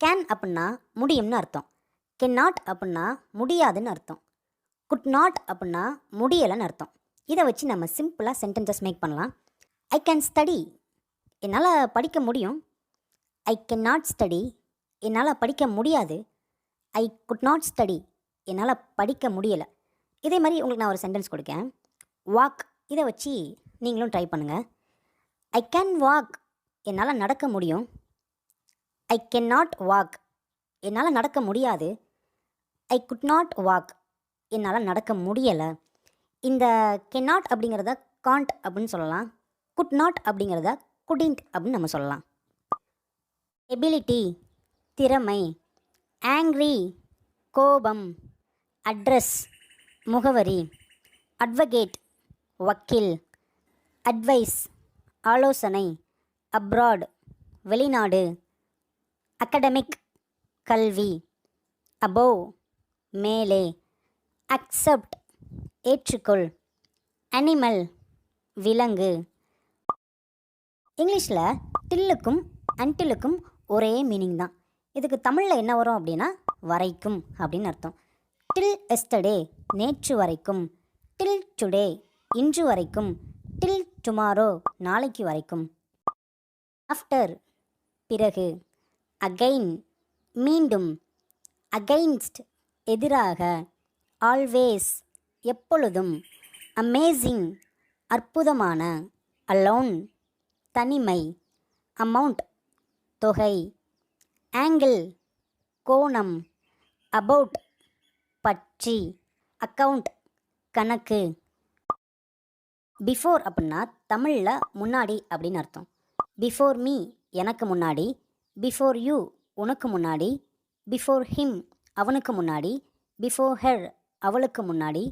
Can அப்படின்னா முடியும்னு அர்த்தம். கேன் நாட் அப்படின்னா முடியாதுன்னு அர்த்தம். குட் நாட் அப்படின்னா முடியலைன்னு அர்த்தம். இதை வச்சு நம்ம சிம்பிளாக சென்டென்சஸ் மேக் பண்ணலாம். ஐ கேன் ஸ்டடி, என்னால் படிக்க முடியும். ஐ கேன் நாட் ஸ்டடி, என்னால் படிக்க முடியாது. ஐ குட் நாட் ஸ்டடி, என்னால் படிக்க முடியலை. இதே மாதிரி உங்களுக்கு நான் ஒரு சென்டென்ஸ் கொடுக்கேன். வாக், இதை வச்சு நீங்களும் ட்ரை பண்ணுங்கள். ஐ கேன் வாக், என்னால் நடக்க முடியும். ஐ கேன் நாட் வாக், என்னால் நடக்க முடியாது. ஐ குட் நாட் வாக், என்னால் நடக்க முடியலை. இந்த கேன் நாட் அப்படிங்கிறத காண்ட் அப்படின்னு சொல்லலாம். குட் நாட் அப்படிங்கிறத குடிண்ட் அப்படின்னு நம்ம சொல்லலாம். எபிலிட்டி திறமை, ஆங்க்ரி கோபம், அட்ரஸ் முகவரி, அட்வொகேட் வக்கீல், அட்வைஸ் ஆலோசனை, அப்ராட் வெளிநாடு, அகடமிக் கல்வி, அபோவ் மேலே, அக்செப்ட் ஏற்றுக்கொள், அனிமல் விலங்கு. இங்கிலீஷில் டில்லுக்கும் அன்டிலுக்கும் ஒரே மீனிங் தான். இதுக்கு தமிழில் என்ன வரும் அப்படின்னா வரைக்கும் அப்படின்னு அர்த்தம். டில் எஸ்டர்டே நேற்று வரைக்கும், டில் டுடே இன்று வரைக்கும், டில் டுமாரோ நாளைக்கு வரைக்கும். ஆஃப்டர் பிறகு, அகைன் மீண்டும், அகைன்ஸ்ட் எதிராக, ஆல்வேஸ் எப்பொழுதும், அமேசிங் அற்புதமான, அலோன் தனிமை, அமௌண்ட் தொகை, ஆங்கிள் கோணம், அபவுட் பற்றி, அக்கவுண்ட் கணக்கு. பிஃபோர் அப்படின்னா தமிழில் முன்னாடி அப்படின்னு அர்த்தம். பிஃபோர் மீ எனக்கு முன்னாடி, பிஃபோர் யூ உனக்கு முன்னாடி, பிஃபோர் ஹிம் அவனுக்கு முன்னாடி, பிஃபோர் ஹெர் அவளுக்கு முன்னாடி,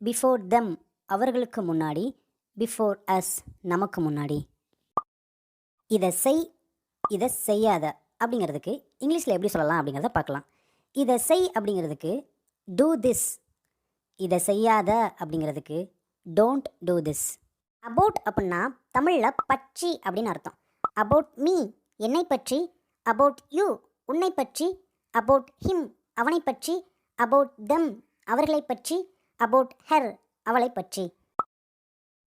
பிஃபோர் தெம் அவர்களுக்கு முன்னாடி, பிஃபோர் அஸ் நமக்கு முன்னாடி. இதை செய், இதை செய்யாத அப்படிங்கிறதுக்கு இங்கிலீஷில் எப்படி சொல்லலாம் அப்படிங்கிறத பார்க்கலாம். இதை செய் அப்படிங்கிறதுக்கு டூ திஸ், இதை செய்யாத அப்படிங்கிறதுக்கு டோன்ட் டூ திஸ். அபவுட் அப்படின்னா தமிழில் பற்றி அப்படின்னு அர்த்தம். அபவுட் மீ என்னை பற்றி, அபவுட் யூ உன்னை பற்றி, அபவுட் ஹிம் அவனை பற்றி, அபவுட் தெம் அவர்களை பற்றி, அபவுட் ஹெர் அவளை பற்றி.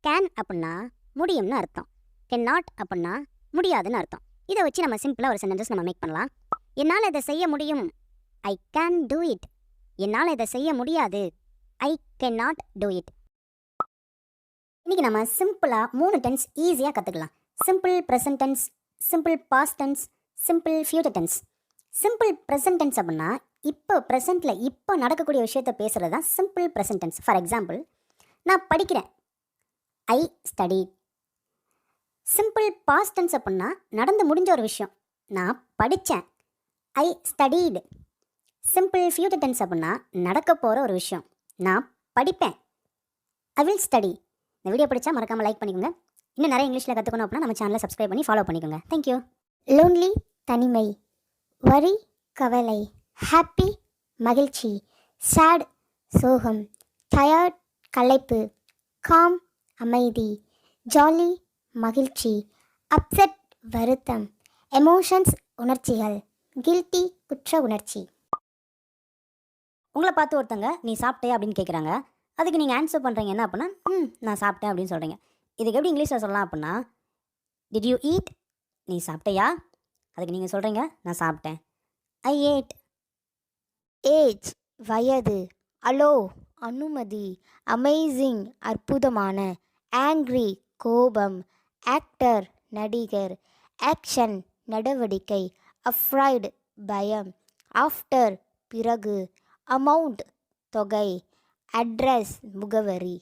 கேன் அப்படின்னா முடியும்னு அர்த்தம். கேன் நாட் அப்படின்னா முடியாதுன்னு அர்த்தம். இதை வச்சு நம்ம சிம்பிளாக ஒரு சென்டென்ஸ் நம்ம மேக் பண்ணலாம். என்னால் இதை செய்ய முடியும், ஐ கேன் டூ இட். என்னால் இதை செய்ய முடியாது, I can not do it. இன்றைக்கி நம்ம சிம்பிளாக 3 டென்ஸ் ஈஸியாக கற்றுக்கலாம். Simple present tense, simple past tense, simple future tense. Simple present tense அப்படின்னா இப்போ ப்ரெசென்ட்டில் இப்போ நடக்கக்கூடிய விஷயத்தை பேசுகிறது தான் simple present tense. For example, நான் படிக்கிறேன், ஐ ஸ்டடி. சிம்பிள் பாஸ்ட் டென்ஸ் அப்படின்னா நடந்து முடிஞ்ச ஒரு விஷயம், நான் படித்தேன், I studied. Simple future tense அப்படின்னா நடக்க போகிற ஒரு விஷயம், நான் படிப்பேன், ஐ வில் ஸ்டடி. இந்த வீடியோ பிடிச்சா மறக்காமல் லைக் பண்ணிக்கோங்க. இன்னும் நிறைய இங்கிலீஷில் கற்றுக்கணும் அப்படின்னா நம்ம சேனலை சப்ஸ்கிரைப் பண்ணி ஃபாலோ பண்ணிக்கோங்க. தேங்க்யூ. லோன்லி தனிமை, வரி கவலை, ஹாப்பி மகிழ்ச்சி, சேட் சோகம், டயர்ட் களைப்பு, காம் அமைதி, ஜாலி மகிழ்ச்சி, அப்செட் வருத்தம், எமோஷன்ஸ் உணர்ச்சிகள், கில்ட்டி குற்ற உணர்ச்சி. உங்களை பார்த்து ஒருத்தங்க நீ சாப்பிட்டே அப்படின்னு கேட்குறாங்க. அதுக்கு நீங்கள் ஆன்சர் பண்ணுறீங்க என்ன அப்படின்னா நான் சாப்பிட்டேன் அப்படின்னு சொல்கிறீங்க. இதுக்கு எப்படி இங்கிலீஷில் சொல்லலாம் அப்படின்னா டிட் யூ ஈட், நீ சாப்பிட்டையா? அதுக்கு நீங்கள் சொல்கிறீங்க நான் சாப்பிட்டேன், ஐ ஏட். ஏஜ் வயது, அலோ அனுமதி, அமேசிங் அற்புதமான, ஆங்க்ரி கோபம், ஆக்டர் நடிகர், ஆக்ஷன் நடவடிக்கை, அஃப்ரைடு பயம், ஆஃப்டர் பிறகு, அமௌண்ட் தொகை, அட்ரஸ் முகவரி.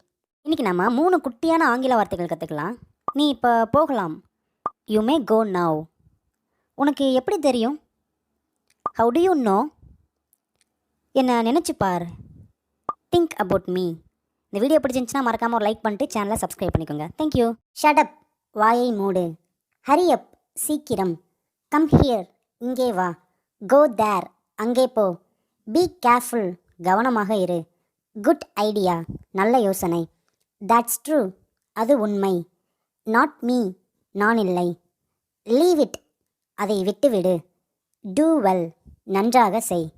இன்றைக்கி நம்ம 3 குட்டியான ஆங்கில வார்த்தைகள் கற்றுக்கலாம். நீ இப்போ போகலாம், யூ மே கோ நவ். உனக்கு எப்படி தெரியும், ஹவு டு யூ நோ. என்னை நினச்சிப்பார், திங்க் அபவுட் மீ. இந்த வீடியோ பிடிச்சிருந்துச்சுன்னா மறக்காமல் ஒரு லைக் பண்ணிட்டு சேனலை சப்ஸ்கிரைப் பண்ணிக்கோங்க. தேங்க்யூ. ஷட் அப் வாயை மூடு, ஹரி அப் சீக்கிரம், கம் ஹியர் இங்கே வா, கோ தேர் அங்கே போ, பி கேர்ஃபுல் கவனமாக இரு, குட் ஐடியா நல்ல யோசனை, தட்ஸ் ட்ரூ அது உண்மை, நாட் மீ நான் இல்லை, லீவ் இட் அதை விட்டுவிடு, டூ வெல் நன்றாக செய்.